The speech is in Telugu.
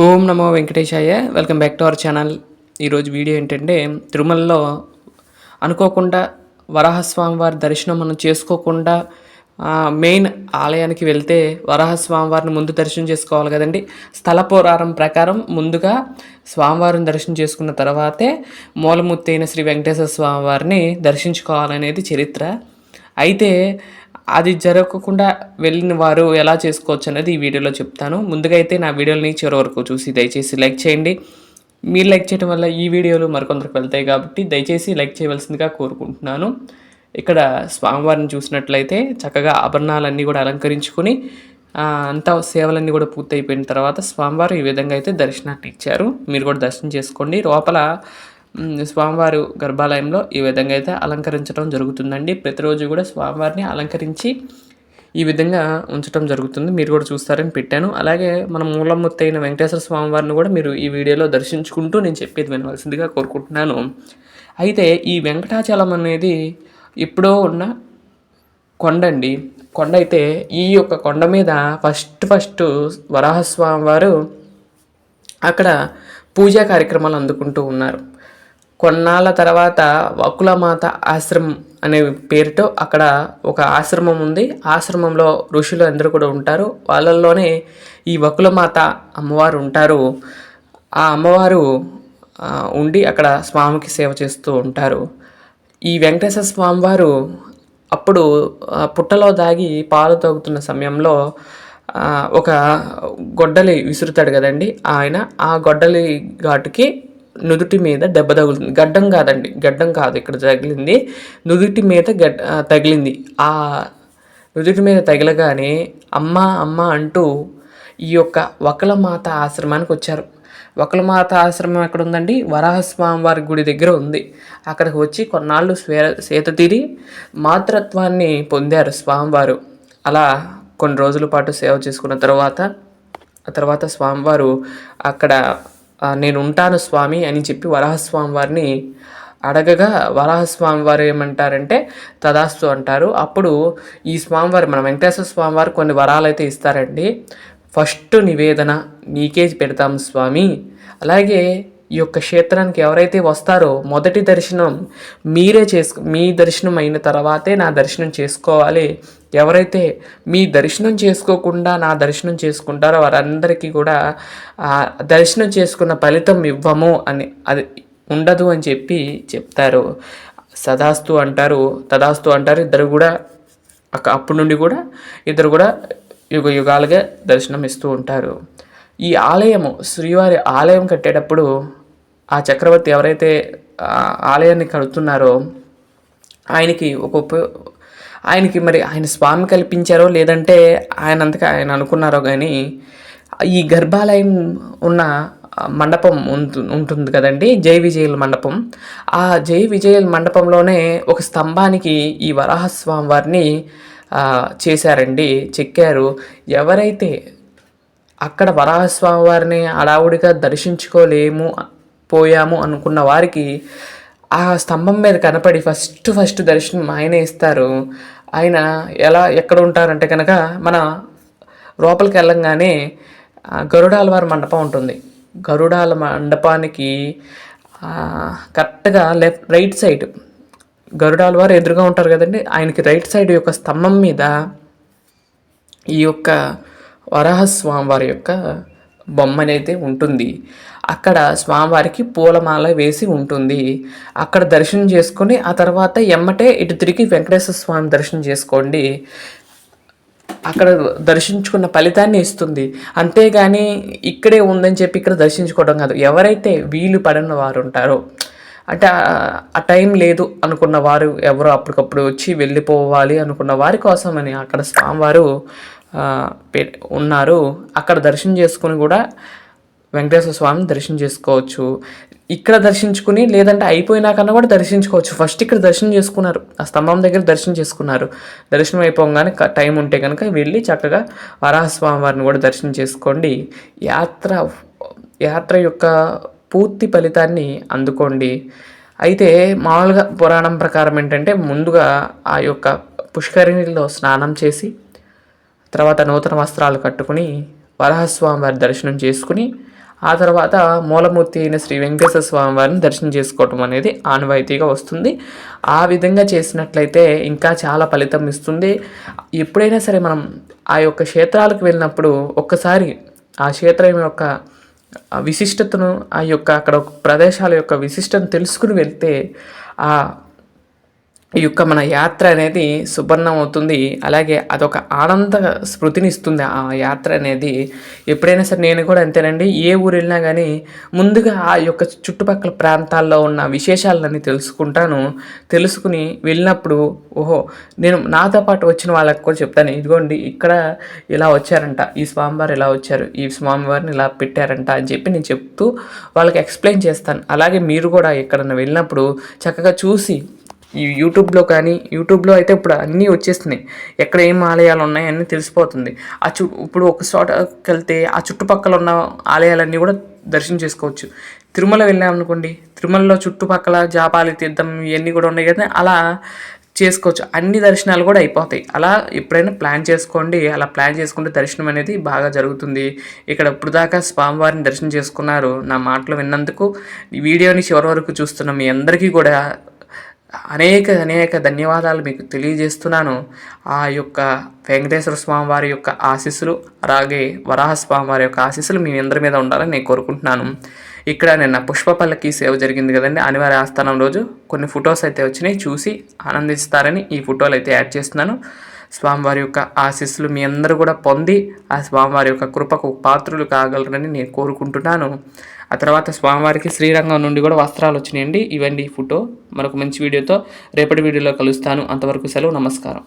Om Namo Venkatesaya. Welcome back to our channel. ఈరోజు వీడియో ఏంటంటే, తిరుమలలో అనుకోకుండా వరాహస్వామి వారి దర్శనం మనం చేసుకోకుండా మెయిన్ ఆలయానికి వెళ్తే వరాహస్వామి ముందు దర్శనం చేసుకోవాలి కదండి. స్థల పురాణం ప్రకారం ముందుగా స్వామివారిని దర్శనం చేసుకున్న తర్వాతే మూలమూర్తి అయిన శ్రీ వెంకటేశ్వర స్వామి వారిని దర్శించుకోవాలనేది చరిత్ర. అయితే అది జరగకుండా వెళ్ళిన వారు ఎలా చేసుకోవచ్చు అనేది ఈ వీడియోలో చెప్తాను. ముందుగా అయితే నా వీడియోని చివరి వరకు చూసి దయచేసి లైక్ చేయండి. మీరు లైక్ చేయడం వల్ల ఈ వీడియోలు మరికొందరికి వెళ్తాయి కాబట్టి దయచేసి లైక్ చేయవలసిందిగా కోరుకుంటున్నాను. ఇక్కడ స్వామివారిని చూసినట్లయితే చక్కగా ఆభరణాలన్నీ కూడా అలంకరించుకొని అంతా సేవలన్నీ కూడా పూర్తయిపోయిన తర్వాత స్వామివారు ఈ విధంగా అయితే దర్శనాన్ని ఇచ్చారు. మీరు కూడా దర్శనం చేసుకోండి. లోపల స్వామివారు గర్భాలయంలో ఈ విధంగా అయితే అలంకరించడం జరుగుతుందండి. ప్రతిరోజు కూడా స్వామివారిని అలంకరించి ఈ విధంగా ఉంచడం జరుగుతుంది. మీరు కూడా చూస్తారని పెట్టాను. అలాగే మన మూలమూర్తి అయిన వెంకటేశ్వర స్వామివారిని కూడా మీరు ఈ వీడియోలో దర్శించుకుంటూ నేను చెప్పేది వినవలసిందిగా కోరుకుంటున్నాను. అయితే ఈ వెంకటాచలం అనేది ఎప్పుడో ఉన్న కొండ అండి. కొండ అయితే ఈ యొక్క కొండ మీద ఫస్ట్ వరాహస్వామి వారు అక్కడ పూజా కార్యక్రమాలు అందుకుంటూ ఉన్నారు. కొన్నాళ్ళ తర్వాత వకులమాత ఆశ్రమం అనే పేరుతో అక్కడ ఒక ఆశ్రమం ఉంది. ఆశ్రమంలో ఋషులు అందరూ కూడా ఉంటారు. వాళ్ళల్లోనే ఈ వకులమాత అమ్మవారు ఉంటారు. ఆ అమ్మవారు ఉండి అక్కడ స్వామికి సేవ చేస్తూ ఉంటారు. ఈ వెంకటేశ్వర స్వామివారు అప్పుడు పుట్టలో దాగి పాలు తాగుతున్న సమయంలో ఒక గొడ్డలి విసురుతాడు కదండి. ఆయన ఆ గొడ్డలి ఘాటుకి నుదుటి మీద దెబ్బ తగులుతుంది. గడ్డం కాదు ఇక్కడ తగిలింది, నుదుటి మీద తగిలింది. ఆ నుదుటి మీద తగిలగానే అమ్మ అమ్మ అంటూ ఈ యొక్క వకులమాత ఆశ్రమానికి వచ్చారు. వకులమాత ఆశ్రమం ఎక్కడ ఉందండి? వరాహస్వామి వారి గుడి దగ్గర ఉంది. అక్కడికి వచ్చి కొన్నాళ్ళు సేత తీరి మాతృత్వాన్ని పొందారు స్వామివారు. అలా కొన్ని రోజుల పాటు సేవ చేసుకున్న ఆ తర్వాత స్వామివారు అక్కడ నేను ఉంటాను స్వామి అని చెప్పి వరాహస్వామి వారిని అడగగా వరాహస్వామి వారు ఏమంటారంటే తదాస్తు అంటారు. అప్పుడు ఈ స్వామివారు మన వెంకటేశ్వర స్వామివారు కొన్ని వరాలు అయితే ఇస్తారండి. ఫస్ట్ నివేదన నీకే పెడతాం స్వామి. అలాగే ఈ యొక్క క్షేత్రానికి ఎవరైతే వస్తారో మొదటి దర్శనం మీ దర్శనం అయిన తర్వాతే నా దర్శనం చేసుకోవాలి. ఎవరైతే మీ దర్శనం చేసుకోకుండా నా దర్శనం చేసుకుంటారో వారందరికీ కూడా దర్శనం చేసుకున్న ఫలితం ఇవ్వము అని అది ఉండదు అని చెప్తారు. సదాస్తు అంటారు, తదాస్తు అంటారు. ఇద్దరు కూడా అప్పటి నుండి కూడా ఇద్దరు కూడా యుగాలుగా దర్శనం ఇస్తూ ఉంటారు. ఈ ఆలయము శ్రీవారి ఆలయం కట్టేటప్పుడు ఆ చక్రవర్తి ఎవరైతే ఆలయాన్ని కడుతున్నారో ఆయనకి మరి ఆయన స్వామి కల్పించారో లేదంటే ఆయన అనుకున్నారో కానీ ఈ గర్భాలయం ఉన్న మండపం ఉంటుంది కదండి, జై విజయుల మండపం. ఆ జై విజయుల మండపంలోనే ఒక స్తంభానికి ఈ వరాహస్వామి వారిని చేశారండి, చెక్కారు. ఎవరైతే అక్కడ వరాహస్వామి వారిని అడావుడిగా పోయాము అనుకున్న వారికి ఆ స్తంభం మీద కనపడి ఫస్ట్ దర్శనం ఆయనే ఇస్తారు. ఆయన ఎక్కడ ఉంటారంటే కనుక మన లోపలికి వెళ్ళంగానే గరుడాల వారి మండపం ఉంటుంది. గరుడాల మండపానికి కరెక్ట్గా రైట్ సైడ్ గరుడాల వారు ఎదురుగా ఉంటారు కదండి. ఆయనకి రైట్ సైడ్ యొక్క స్తంభం మీద ఈ యొక్క వరాహస్వామి వారి యొక్క బొమ్మ అనేది ఉంటుంది. అక్కడ స్వామివారికి పూలమాల వేసి ఉంటుంది. అక్కడ దర్శనం చేసుకొని ఆ తర్వాత ఎమ్మటే ఇటు తిరిగి వెంకటేశ్వర స్వామి దర్శనం చేసుకోండి. అక్కడ దర్శించుకున్న ఫలితాన్ని ఇస్తుంది. అంతేగాని ఇక్కడే ఉందని చెప్పి ఇక్కడ దర్శించుకోవడం కాదు. ఎవరైతే వీలు పడిన వారు ఉంటారో, అంటే ఆ టైం లేదు అనుకున్న వారు, ఎవరో అప్పటికప్పుడు వచ్చి వెళ్ళిపోవాలి అనుకున్న వారి కోసమని అక్కడ స్వామివారు ఉన్నారు. అక్కడ దర్శనం చేసుకుని కూడా వెంకటేశ్వర స్వామిని దర్శనం చేసుకోవచ్చు. ఇక్కడ దర్శించుకుని లేదంటే అయిపోయినాకన్నా కూడా దర్శించుకోవచ్చు. ఫస్ట్ ఇక్కడ దర్శనం చేసుకున్నారు, ఆ స్తంభం దగ్గర దర్శనం చేసుకున్నారు. దర్శనం అయిపోగానే టైం ఉంటే కనుక వెళ్ళి చక్కగా వరాహస్వామి వారిని కూడా దర్శనం చేసుకోండి. యాత్ర యొక్క పూర్తి ఫలితాన్ని అందుకోండి. అయితే మామూలుగా పురాణం ప్రకారం ఏంటంటే ముందుగా ఆ యొక్క పుష్కరిణిలో స్నానం చేసి తర్వాత నూతన వస్త్రాలు కట్టుకుని వరాహస్వామి వారి దర్శనం చేసుకుని ఆ తర్వాత మూలమూర్తి అయిన శ్రీ వెంకటేశ్వర స్వామి వారిని దర్శనం చేసుకోవటం అనేది ఆనవాయితీగా వస్తుంది. ఆ విధంగా చేసినట్లయితే ఇంకా చాలా ఫలితం ఇస్తుంది. ఎప్పుడైనా సరే మనం ఆ యొక్క క్షేత్రాలకు వెళ్ళినప్పుడు ఒక్కసారి ఆ క్షేత్రం యొక్క విశిష్టతను, ఆ యొక్క అక్కడ ప్రదేశాల యొక్క విశిష్టతను తెలుసుకుని వెళ్తే ఆ ఈ యొక్క మన యాత్ర అనేది సువర్ణం అవుతుంది. అలాగే అదొక ఆనంద స్మృతిని ఇస్తుంది ఆ యాత్ర అనేది. ఎప్పుడైనా సరే నేను కూడా అంతేనండి. ఏ ఊరు వెళ్ళినా కానీ ముందుగా ఆ యొక్క చుట్టుపక్కల ప్రాంతాల్లో ఉన్న విశేషాలన్నీ తెలుసుకుంటాను. తెలుసుకుని వెళ్ళినప్పుడు ఓహో, నేను నాతో పాటు వచ్చిన వాళ్ళకి కూడా చెప్తాను. ఇదిగోండి ఇక్కడ ఇలా వచ్చారంట, ఈ స్వామివారు ఇలా వచ్చారు, ఈ స్వామివారిని ఇలా పెట్టారంట అని చెప్పి నేను చెప్తూ వాళ్ళకి ఎక్స్ప్లెయిన్ చేస్తాను. అలాగే మీరు కూడా ఎక్కడన్నా వెళ్ళినప్పుడు చక్కగా చూసి ఈ యూట్యూబ్లో అయితే ఇప్పుడు అన్నీ వచ్చేస్తున్నాయి. ఎక్కడ ఏం ఆలయాలు ఉన్నాయి అన్నీ తెలిసిపోతుంది. ఇప్పుడు ఒక చోటకి వెళ్తే ఆ చుట్టుపక్కల ఉన్న ఆలయాలన్నీ కూడా దర్శనం చేసుకోవచ్చు. తిరుమల వెళ్ళామనుకోండి, తిరుమలలో చుట్టుపక్కల జాపాలి తీర్థం ఇవన్నీ కూడా ఉన్నాయి కదా, అలా చేసుకోవచ్చు. అన్ని దర్శనాలు కూడా అయిపోతాయి. అలా ఎప్పుడైనా ప్లాన్ చేసుకోండి. అలా ప్లాన్ చేసుకుంటే దర్శనం అనేది బాగా జరుగుతుంది. ఇక్కడ ఇప్పుడు దాకా స్వామివారిని దర్శనం చేసుకున్నారు. నా మాటలు విన్నందుకు, ఈ వీడియోని చివరి వరకు చూస్తున్న మీ అందరికీ కూడా అనేక ధన్యవాదాలు మీకు తెలియజేస్తున్నాను. ఆ యొక్క వెంకటేశ్వర స్వామి వారి యొక్క ఆశీస్సులు, అలాగే వరాహస్వామి వారి యొక్క ఆశీస్సులు మీ అందరి మీద ఉండాలని నేను కోరుకుంటున్నాను. ఇక్కడ నిన్న పుష్పపల్లకి సేవ జరిగింది కదండి, అనివార్య ఆస్థానం రోజు కొన్ని ఫొటోస్ అయితే వచ్చినాయి. చూసి ఆనందిస్తారని ఈ ఫోటోలు అయితే యాడ్ చేస్తున్నాను. స్వామివారి యొక్క ఆశీస్సులు మీ అందరూ కూడా పొంది ఆ స్వామివారి యొక్క కృపకు పాత్రులు కాగలరని నేను కోరుకుంటున్నాను. ఆ తర్వాత స్వామివారికి శ్రీరంగం నుండి కూడా వస్త్రాలు వచ్చినాయండి. ఇవ్వండి ఈ ఫోటో. మరొక మంచి వీడియోతో రేపటి వీడియోలో కలుస్తాను. అంతవరకు సెలవు, నమస్కారం.